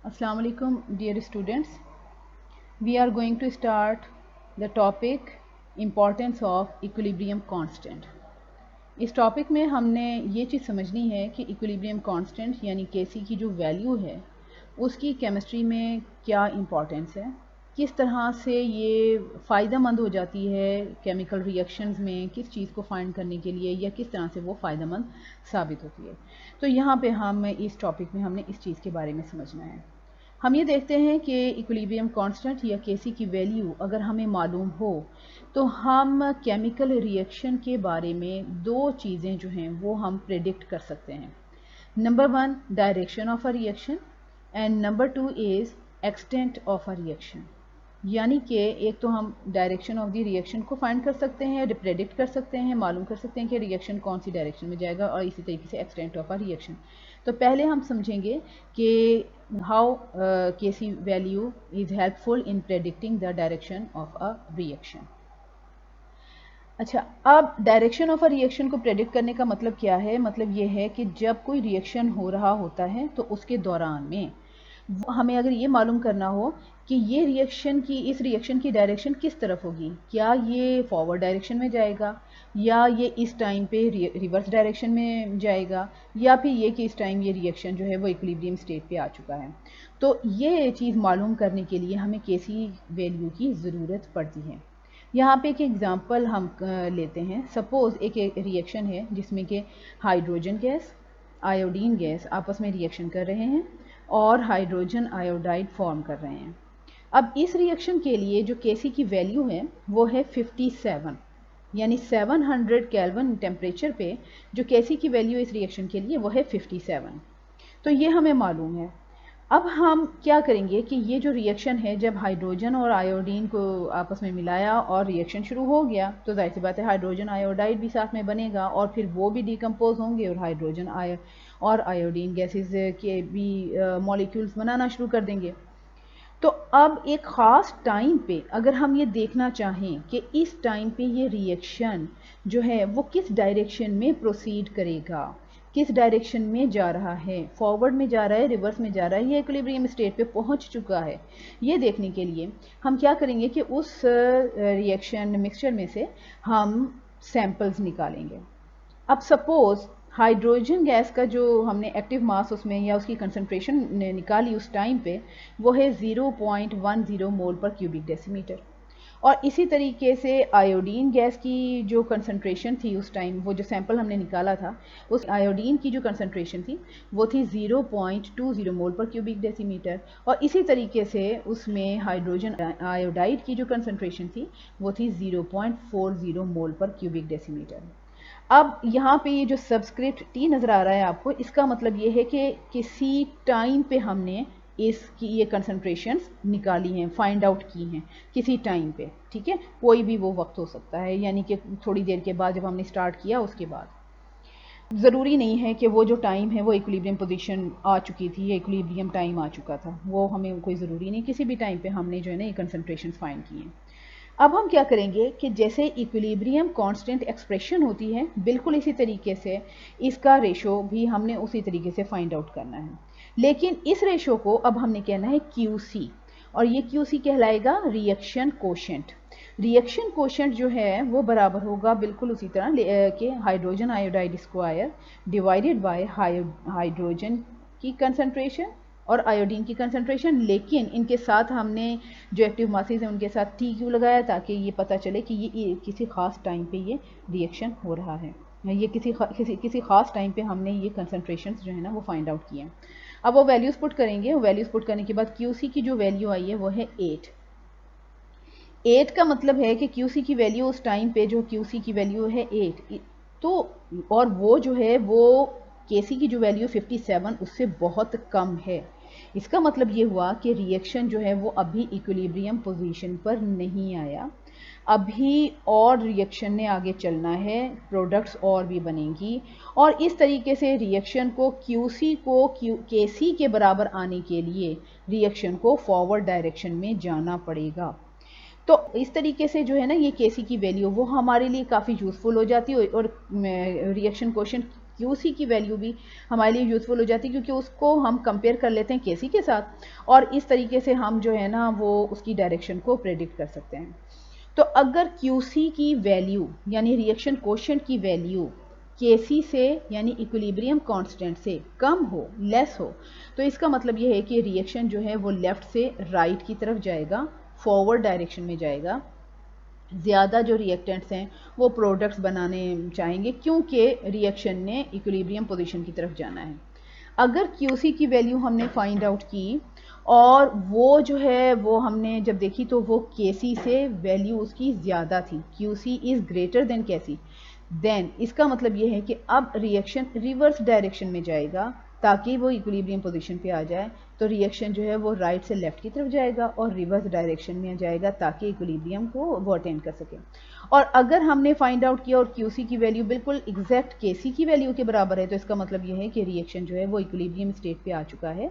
Assalamu alaikum dear students. We are going to start the topic importance of equilibrium constant. इस topic में हमने ये चीज़ समझनी है कि इक्विलिब्रियम कांस्टेंट यानी केसी की जो वैल्यू है उसकी केमिस्ट्री में क्या इम्पोर्टेंस है, किस तरह से ये फ़ायदेमंद हो जाती है केमिकल रिएक्शंस में, किस चीज़ को फाइंड करने के लिए या किस तरह से वो फ़ायदेमंद साबित होती है। तो यहाँ पे हम इस टॉपिक में हमने इस चीज़ के बारे में समझना है। हम ये देखते हैं कि इक्विलिब्रियम कांस्टेंट या केसी की वैल्यू अगर हमें मालूम हो तो हम केमिकल रिएक्शन के बारे में दो चीज़ें जो हैं वो हम प्रेडिक्ट कर सकते हैं। Number one, direction of a reaction and number two is extent of a reaction. यानी कि एक तो हम डायरेक्शन ऑफ द रिएक्शन को फाइंड कर सकते हैं, प्रेडिक्ट कर सकते हैं, मालूम कर सकते हैं कि रिएक्शन कौन सी डायरेक्शन में जाएगा, और इसी तरीके से एक्सटेंट ऑफ अ रिएक्शन। तो पहले हम समझेंगे कि how KC value is helpful in predicting the direction of a reaction. अच्छा, अब डायरेक्शन ऑफ अ रिएक्शन को प्रेडिक्ट करने का मतलब क्या है? मतलब ये है कि जब कोई रिएक्शन हो रहा होता है तो उसके दौरान में हमें अगर ये मालूम करना हो कि ये इस रिएक्शन की डायरेक्शन किस तरफ होगी, क्या ये फॉरवर्ड डायरेक्शन में जाएगा या ये इस टाइम पे रिवर्स डायरेक्शन में जाएगा, या फिर ये कि इस टाइम ये रिएक्शन जो है वो इक्विलिब्रियम स्टेट पे आ चुका है। तो ये चीज़ मालूम करने के लिए हमें केसी वैल्यू की ज़रूरत पड़ती है। यहाँ पे एक एग्जांपल हम लेते हैं। सपोज़ एक रिएक्शन है जिसमें कि हाइड्रोजन गैस, आयोडीन गैस आपस में रिएक्शन कर रहे हैं और हाइड्रोजन आयोडाइड फॉर्म कर रहे हैं। अब इस रिएक्शन के लिए जो केसी की वैल्यू है वो है 57, यानी 700 केल्विन टेम्परेचर पे जो केसी की वैल्यू इस रिएक्शन के लिए वो है 57। तो ये हमें मालूम है। अब हम क्या करेंगे कि ये जो रिएक्शन है, जब हाइड्रोजन और आयोडीन को आपस में मिलाया और रिएक्शन शुरू हो गया तो जाहिर सी बात है हाइड्रोजन आयोडाइड भी साथ में बनेगा और फिर वो भी डिकम्पोज होंगे और हाइड्रोजन और आयोडीन गैसेस के भी मॉलिक्यूल्स बनाना शुरू कर देंगे। तो अब एक ख़ास टाइम पे अगर हम ये देखना चाहें कि इस टाइम पे ये रिएक्शन जो है वो किस डायरेक्शन में प्रोसीड करेगा, किस डायरेक्शन में जा रहा है, फॉरवर्ड में जा रहा है, रिवर्स में जा रहा है, ये इक्विलिब्रियम स्टेट पे पहुंच चुका है, ये देखने के लिए हम क्या करेंगे कि उस रिएक्शन मिक्सचर में से हम सैंपल्स निकालेंगे। अब सपोज हाइड्रोजन गैस का जो हमने एक्टिव मास उसमें या उसकी कंसंट्रेशन निकाली उस टाइम पे वो है 0.10 मोल पर क्यूबिक डेसीमीटर, और इसी तरीके से आयोडीन गैस की जो कंसंट्रेशन थी उस टाइम, वो जो सैंपल हमने निकाला था उस आयोडीन की जो कंसंट्रेशन थी वो थी 0.20 मोल पर क्यूबिक डेसीमीटर, और इसी तरीके से उसमें हाइड्रोजन आयोडाइड की जो कंसंट्रेशन थी वो थी 0.40 मोल पर क्यूबिक डेसीमीटर। अब यहाँ पे ये जो सब्सक्रिप्ट टी नज़र आ रहा है आपको, इसका मतलब ये है कि किसी टाइम पे हमने इसकी ये कंसंट्रेशंस निकाली हैं, फाइंड आउट की हैं किसी टाइम पे, ठीक है, कोई भी वो वक्त हो सकता है, यानी कि थोड़ी देर के बाद जब हमने स्टार्ट किया उसके बाद। ज़रूरी नहीं है कि वो जो टाइम है वो इक्विलिब्रियम पोजीशन आ चुकी थी या इक्विलिब्रियम टाइम आ चुका था, वो हमें कोई ज़रूरी नहीं, किसी भी टाइम पे हमने जो है ना ये कंसंट्रेशंस फाइंड की हैं। अब हम क्या करेंगे कि जैसे इक्विलिब्रियम कांस्टेंट एक्सप्रेशन होती है बिल्कुल इसी तरीके से इसका रेशो भी हमने उसी तरीके से फाइंड आउट करना है, लेकिन इस रेशो को अब हमने कहना है QC, और ये QC कहलाएगा रिएक्शन कोशेंट। रिएक्शन कोशेंट जो है वो बराबर होगा बिल्कुल उसी तरह कि hydrogen iodide square divided by hydrogen की कंसंट्रेशन और आयोडीन की कंसंट्रेशन, लेकिन इनके साथ हमने जो एक्टिव मासेस हैं उनके साथ टी क्यों लगाया, ताकि ये पता चले कि ये किसी ख़ास टाइम पे ये रिएक्शन हो रहा है, ये किसी ख़ास टाइम पे हमने ये कंसंट्रेशन जो है ना वो फाइंड आउट किए हैं। अब वो वैल्यूज़ पुट करेंगे, वैल्यूज़ पुट करने के बाद QC की जो वैल्यू आई है वो है 8 का मतलब है कि QC की वैल्यू उस टाइम पे जो QC की वैल्यू है 8, तो और वो जो है वो KC की जो वैल्यू 57 उससे बहुत कम है। इसका मतलब ये हुआ कि रिएक्शन जो है वो अभी इक्विलिब्रियम पोजीशन पर नहीं आया, अभी और रिएक्शन ने आगे चलना है, प्रोडक्ट्स और भी बनेंगी, और इस तरीके से रिएक्शन को QC को KC के बराबर आने के लिए रिएक्शन को फॉरवर्ड डायरेक्शन में जाना पड़ेगा। तो इस तरीके से जो है ना ये केसी की वैल्यू वो हमारे लिए काफ़ी यूज़फुल हो जाती है, और रिएक्शन क्वोशेंट QC की वैल्यू भी हमारे लिए यूज़फुल हो जाती है, क्योंकि उसको हम कंपेयर कर लेते हैं KC के साथ और इस तरीके से हम जो है ना वो उसकी डायरेक्शन को प्रेडिक्ट कर सकते हैं। तो अगर QC की वैल्यू यानी रिएक्शन कोएफिशिएंट की वैल्यू KC से यानी इक्विलिब्रियम कांस्टेंट से कम हो, लेस हो, तो इसका मतलब ये है कि रिएक्शन जो है वो लेफ़्ट से राइट की तरफ जाएगा, फॉरवर्ड डायरेक्शन में जाएगा। ज़्यादा जो रिएक्टेंट्स हैं वो प्रोडक्ट्स बनाने चाहेंगे, क्योंकि रिएक्शन ने इक्विलिब्रियम पोजीशन की तरफ जाना है। अगर QC की वैल्यू हमने फाइंड आउट की और वो जो है वो हमने जब देखी तो वो KC से वैल्यू उसकी ज़्यादा थी, QC is greater than KC, then इसका मतलब ये है कि अब रिएक्शन रिवर्स डायरेक्शन में जाएगा ताकि वो इक्विलिब्रियम पोजीशन पे आ जाए। तो रिएक्शन जो है वो राइट से लेफ़्ट की तरफ जाएगा और रिवर्स डायरेक्शन में जाएगा ताकि इक्विलिब्रियम को वो अटेंड कर सके। और अगर हमने फाइंड आउट किया और QC की वैल्यू बिल्कुल एग्जैक्ट KC की वैल्यू के बराबर है, तो इसका मतलब ये है कि रिएक्शन जो है वो इक्विलिब्रियम स्टेट पे आ चुका है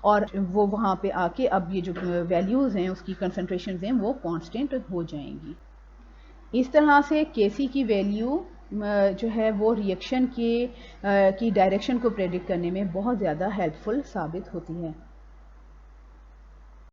और वो वहाँ पे आके अब ये जो वैल्यूज़ हैं उसकी कंसनट्रेशन हैं वो कांस्टेंट हो जाएंगी। इस तरह से KC की वैल्यू जो है वो रिएक्शन की डायरेक्शन को प्रेडिक्ट करने में बहुत ज़्यादा हेल्पफुल साबित होती है।